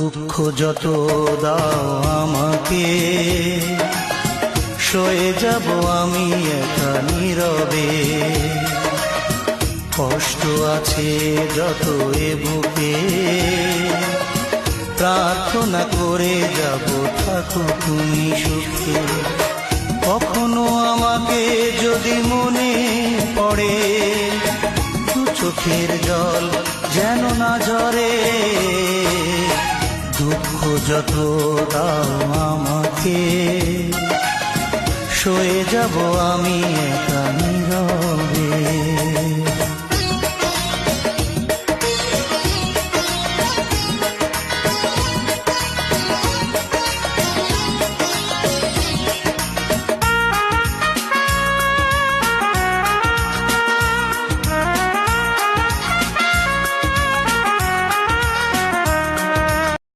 দুঃখ যত দাও আমাকে, সয়ে যাব আমি একা নীরবে। কষ্ট আছে যত এ বুকে, প্রার্থনা করে যাব থাকো তুমি সুখে। কখনো আমাকে যদি মনে পড়ে, দু চোখের জল যেন না ঝরে। দুঃখ যত দাও আমাকে, সয়ে যাব আমি একা নীরবে।